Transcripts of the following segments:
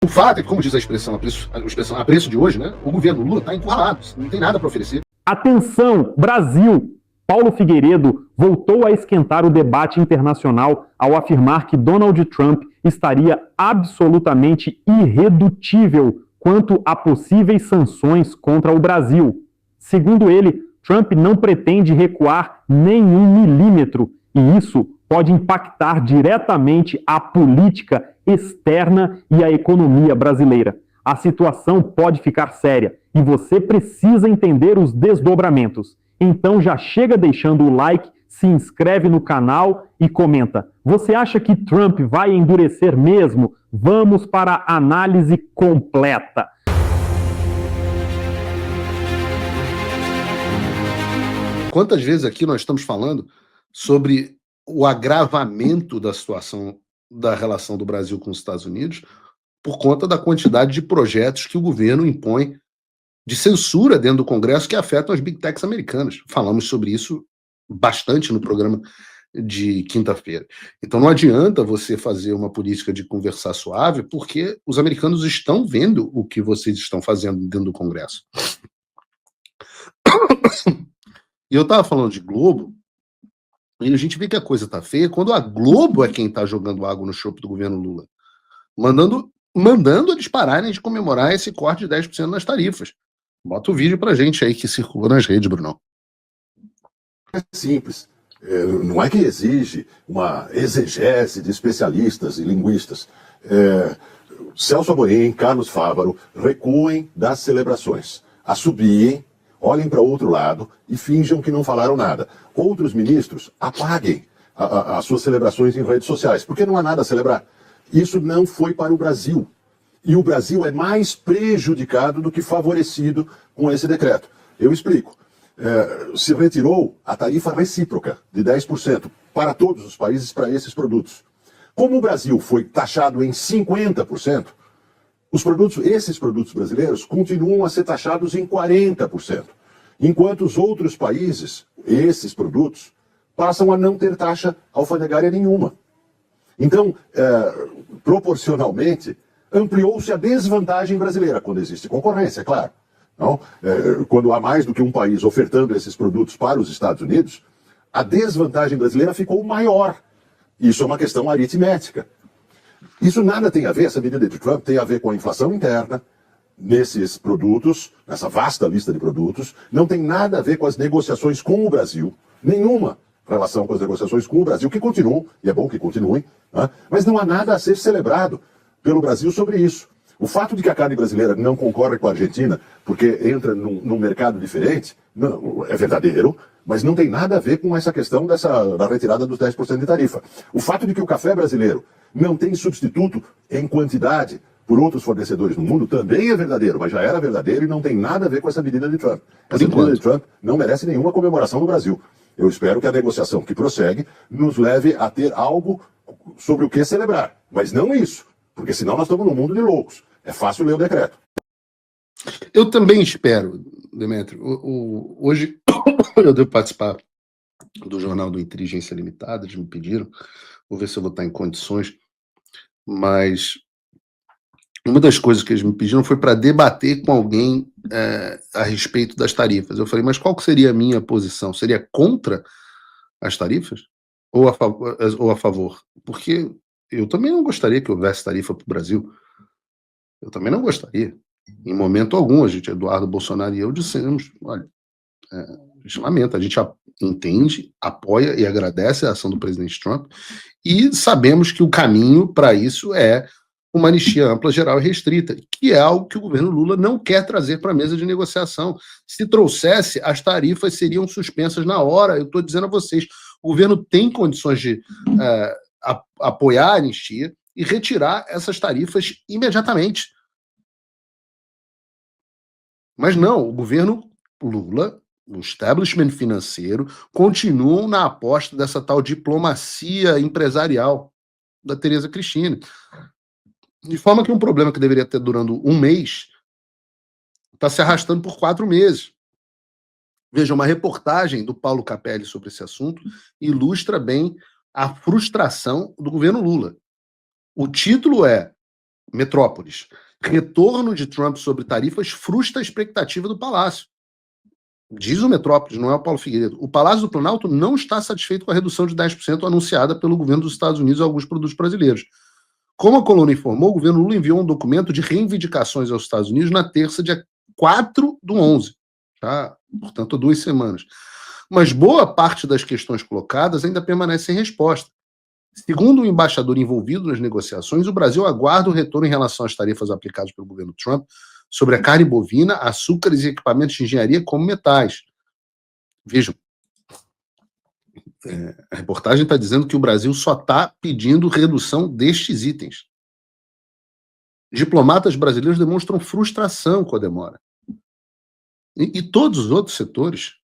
O fato é que, como diz a expressão a preço de hoje, né, o governo Lula está encurralado, não tem nada para oferecer. Atenção, Brasil! Paulo Figueiredo voltou a esquentar o debate internacional ao afirmar que Donald Trump estaria absolutamente irredutível quanto a possíveis sanções contra o Brasil. Segundo ele, Trump não pretende recuar nem 1 milímetro, e isso pode impactar diretamente a política externa e a economia brasileira. A situação pode ficar séria e você precisa entender os desdobramentos. Então já chega deixando o like, se inscreve no canal e comenta. Você acha que Trump vai endurecer mesmo? Vamos para a análise completa. Quantas vezes aqui nós estamos falando sobre o agravamento da situação da relação do Brasil com os Estados Unidos por conta da quantidade de projetos que o governo impõe de censura dentro do Congresso que afetam as big techs americanas. Falamos sobre isso bastante no programa de quinta-feira. Então não adianta você fazer uma política de conversar suave, porque os americanos estão vendo o que vocês estão fazendo dentro do Congresso. E eu estava falando de Globo, e a gente vê que a coisa tá feia quando a Globo é quem está jogando água no chope do governo Lula, mandando eles pararem de comemorar esse corte de 10% nas tarifas. Bota o vídeo pra gente aí que circula nas redes, Bruno. É simples. Não é que exige uma exegese de especialistas e linguistas. Celso Amorim, Carlos Fávaro, recuem das celebrações. Assobiem, olhem para o outro lado e finjam que não falaram nada. Outros ministros apaguem as suas celebrações em redes sociais, porque não há nada a celebrar. Isso não foi para o Brasil. E o Brasil é mais prejudicado do que favorecido com esse decreto. Eu explico. Se retirou a tarifa recíproca de 10% para todos os países para esses produtos. Como o Brasil foi taxado em 50%, esses produtos brasileiros continuam a ser taxados em 40%, enquanto os outros países, esses produtos, passam a não ter taxa alfandegária nenhuma. Então, proporcionalmente, ampliou-se a desvantagem brasileira, quando existe concorrência, é claro. Não? Quando há mais do que um país ofertando esses produtos para os Estados Unidos, a desvantagem brasileira ficou maior. Isso é uma questão aritmética. Isso nada tem a ver, essa medida de Trump tem a ver com a inflação interna nesses produtos, nessa vasta lista de produtos, não tem nada a ver com as negociações com o Brasil, nenhuma relação com as negociações com o Brasil, que continuam, e é bom que continuem, né? Mas não há nada a ser celebrado pelo Brasil sobre isso. O fato de que a carne brasileira não concorre com a Argentina porque entra num mercado diferente, não, é verdadeiro, mas não tem nada a ver com essa questão da retirada dos 10% de tarifa. O fato de que o café brasileiro não tem substituto em quantidade por outros fornecedores no mundo também é verdadeiro, mas já era verdadeiro e não tem nada a ver com essa medida de Trump. Essa medida de Trump não merece nenhuma comemoração no Brasil. Eu espero que a negociação que prossegue nos leve a ter algo sobre o que celebrar, mas não isso. Porque senão nós estamos num mundo de loucos. É fácil ler o decreto. Eu também espero, Demetrio. Hoje eu devo participar do jornal do Inteligência Limitada, eles me pediram. Vou ver se eu vou estar em condições. Mas uma das coisas que eles me pediram foi para debater com alguém a respeito das tarifas. Eu falei, mas qual que seria a minha posição? Seria contra as tarifas? Ou a favor? Porque eu também não gostaria que houvesse tarifa para o Brasil. Eu também não gostaria. Em momento algum, Eduardo Bolsonaro e eu dissemos, olha, a gente lamenta, a gente entende, apoia e agradece a ação do presidente Trump e sabemos que o caminho para isso é uma anistia ampla, geral e restrita, que é algo que o governo Lula não quer trazer para a mesa de negociação. Se trouxesse, as tarifas seriam suspensas na hora. Eu estou dizendo a vocês, o governo tem condições de apoiar a anistia e retirar essas tarifas imediatamente. Mas não, o governo Lula, o establishment financeiro, continuam na aposta dessa tal diplomacia empresarial da Tereza Cristina. De forma que um problema que deveria ter durando um mês está se arrastando por 4 meses. Veja, uma reportagem do Paulo Capelli sobre esse assunto ilustra bem a frustração do governo Lula. O título é Metrópolis. Retorno de Trump sobre tarifas frustra a expectativa do Palácio. Diz o Metrópolis, não é o Paulo Figueiredo. O Palácio do Planalto não está satisfeito com a redução de 10% anunciada pelo governo dos Estados Unidos a alguns produtos brasileiros. Como a coluna informou, o governo Lula enviou um documento de reivindicações aos Estados Unidos na terça, dia 4/11, tá? Portanto, há 2 semanas. Mas boa parte das questões colocadas ainda permanece sem resposta. Segundo o embaixador envolvido nas negociações, o Brasil aguarda o retorno em relação às tarifas aplicadas pelo governo Trump sobre a carne bovina, açúcares e equipamentos de engenharia como metais. Vejam, a reportagem está dizendo que o Brasil só está pedindo redução destes itens. Diplomatas brasileiros demonstram frustração com a demora. E todos os outros setores.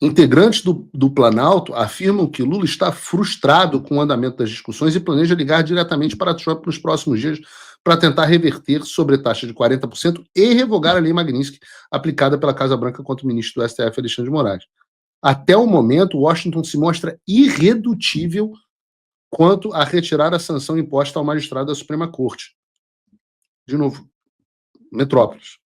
Integrantes do Planalto afirmam que Lula está frustrado com o andamento das discussões e planeja ligar diretamente para Trump nos próximos dias para tentar reverter sobretaxa de 40% e revogar a lei Magnitsky aplicada pela Casa Branca contra o ministro do STF, Alexandre de Moraes. Até o momento, Washington se mostra irredutível quanto a retirar a sanção imposta ao magistrado da Suprema Corte. De novo, Metrópolis.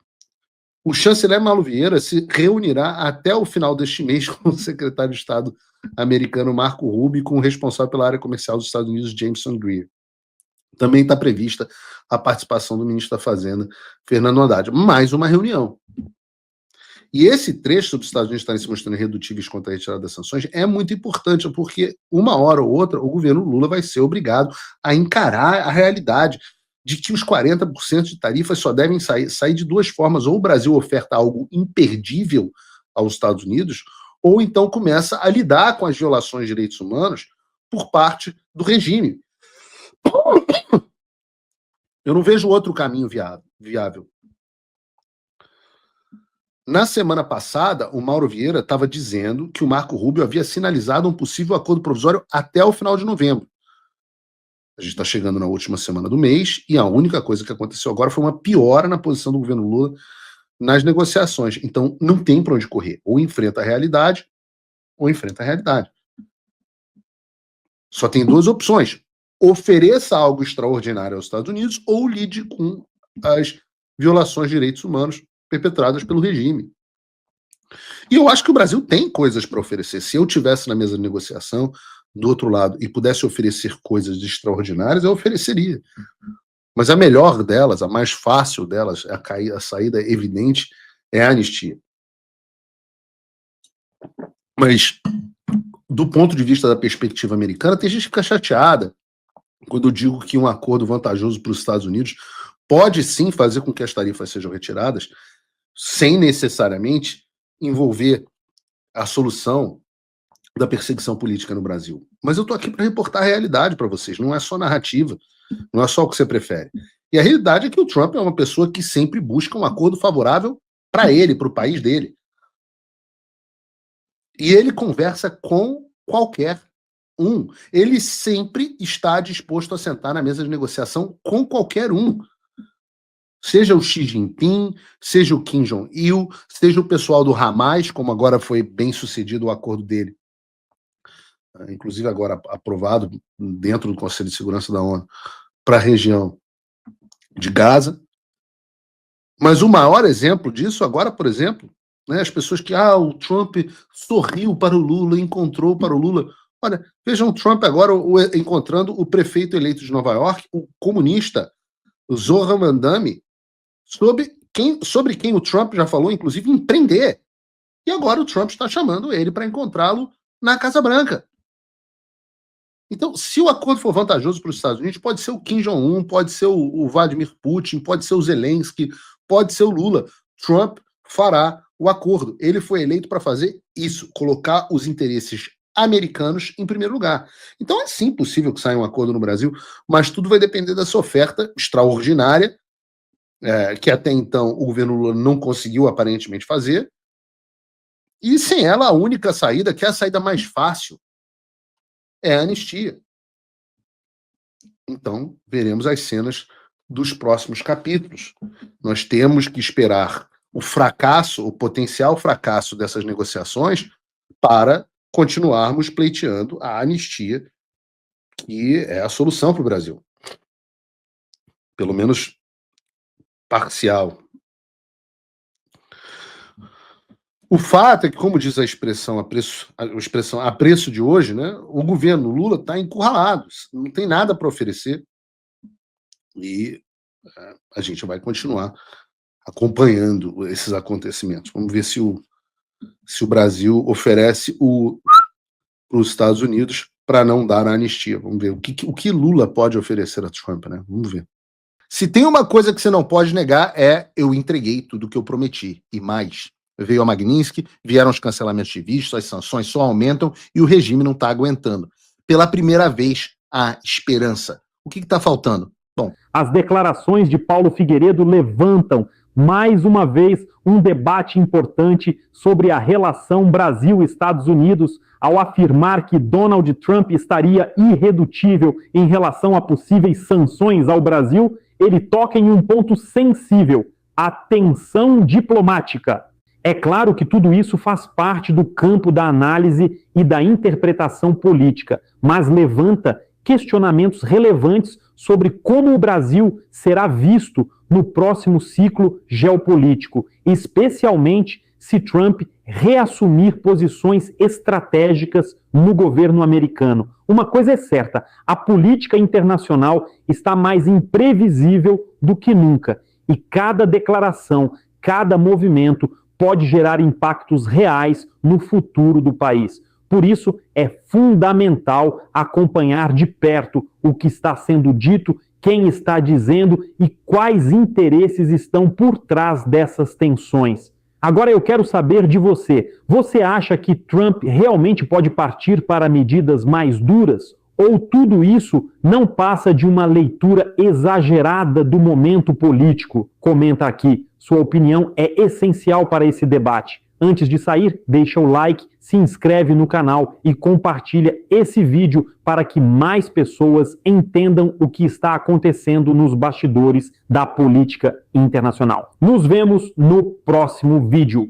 O chanceler Mauro Vieira se reunirá até o final deste mês com o secretário de Estado americano Marco Rubio e com o responsável pela área comercial dos Estados Unidos, Jameson Greer. Também está prevista a participação do ministro da Fazenda, Fernando Haddad. Mais uma reunião. E esse trecho sobre os Estados Unidos estarem se mostrando irredutíveis contra a retirada das sanções é muito importante, porque uma hora ou outra o governo Lula vai ser obrigado a encarar a realidade de que os 40% de tarifas só devem sair de 2 formas. Ou o Brasil oferta algo imperdível aos Estados Unidos, ou então começa a lidar com as violações de direitos humanos por parte do regime. Eu não vejo outro caminho viável. Na semana passada, o Mauro Vieira estava dizendo que o Marco Rubio havia sinalizado um possível acordo provisório até o final de novembro. A gente está chegando na última semana do mês e a única coisa que aconteceu agora foi uma piora na posição do governo Lula nas negociações. Então, não tem para onde correr. Ou enfrenta a realidade, ou enfrenta a realidade. Só tem 2 opções. Ofereça algo extraordinário aos Estados Unidos ou lide com as violações de direitos humanos perpetradas pelo regime. E eu acho que o Brasil tem coisas para oferecer. Se eu tivesse na mesa de negociação do outro lado e pudesse oferecer coisas extraordinárias, eu ofereceria. Mas a melhor delas, a mais fácil delas, a saída evidente, é a anistia. Mas, do ponto de vista da perspectiva americana, tem gente que fica chateada quando eu digo que um acordo vantajoso para os Estados Unidos pode sim fazer com que as tarifas sejam retiradas, sem necessariamente envolver a solução da perseguição política no Brasil. Mas eu estou aqui para reportar a realidade para vocês, não é só narrativa, não é só o que você prefere. E a realidade é que o Trump é uma pessoa que sempre busca um acordo favorável para ele, para o país dele. E ele conversa com qualquer um. Ele sempre está disposto a sentar na mesa de negociação com qualquer um. Seja o Xi Jinping, seja o Kim Jong-il, seja o pessoal do Hamas, como agora foi bem sucedido o acordo dele, inclusive agora aprovado dentro do Conselho de Segurança da ONU, para a região de Gaza. Mas o maior exemplo disso agora, por exemplo, né, as pessoas que, o Trump sorriu para o Lula, encontrou para o Lula. Olha, vejam o Trump agora encontrando o prefeito eleito de Nova York, o comunista Zohran Mamdani, sobre quem o Trump já falou, inclusive, em prender. E agora o Trump está chamando ele para encontrá-lo na Casa Branca. Então, se o acordo for vantajoso para os Estados Unidos, pode ser o Kim Jong-un, pode ser o Vladimir Putin, pode ser o Zelensky, pode ser o Lula. Trump fará o acordo. Ele foi eleito para fazer isso, colocar os interesses americanos em primeiro lugar. Então é sim possível que saia um acordo no Brasil, mas tudo vai depender dessa oferta extraordinária, que até então o governo Lula não conseguiu aparentemente fazer, e sem ela a única saída, que é a saída mais fácil, é a anistia. Então veremos as cenas dos próximos capítulos. Nós temos que esperar o fracasso, o potencial fracasso dessas negociações para continuarmos pleiteando a anistia, que é a solução para o Brasil. pelo menos parcial. O fato é que, como diz a expressão a preço de hoje, né, o governo Lula está encurralado, não tem nada para oferecer e a gente vai continuar acompanhando esses acontecimentos. Vamos ver se o Brasil oferece para os Estados Unidos para não dar a anistia. Vamos ver o que Lula pode oferecer a Trump, né? Vamos ver. Se tem uma coisa que você não pode negar eu entreguei tudo o que eu prometi e mais. Veio a Magnitsky, vieram os cancelamentos de vistos, as sanções só aumentam e o regime não está aguentando. Pela primeira vez, há esperança. O que está faltando? Bom, as declarações de Paulo Figueiredo levantam, mais uma vez, um debate importante sobre a relação Brasil-Estados Unidos, ao afirmar que Donald Trump estaria irredutível em relação a possíveis sanções ao Brasil. Ele toca em um ponto sensível: a tensão diplomática. É claro que tudo isso faz parte do campo da análise e da interpretação política, mas levanta questionamentos relevantes sobre como o Brasil será visto no próximo ciclo geopolítico, especialmente se Trump reassumir posições estratégicas no governo americano. Uma coisa é certa: a política internacional está mais imprevisível do que nunca, e cada declaração, cada movimento pode gerar impactos reais no futuro do país. Por isso, é fundamental acompanhar de perto o que está sendo dito, quem está dizendo e quais interesses estão por trás dessas tensões. Agora eu quero saber de você. Você acha que Trump realmente pode partir para medidas mais duras? Ou tudo isso não passa de uma leitura exagerada do momento político? Comenta aqui. Sua opinião é essencial para esse debate. Antes de sair, deixa o like, se inscreve no canal e compartilha esse vídeo para que mais pessoas entendam o que está acontecendo nos bastidores da política internacional. Nos vemos no próximo vídeo.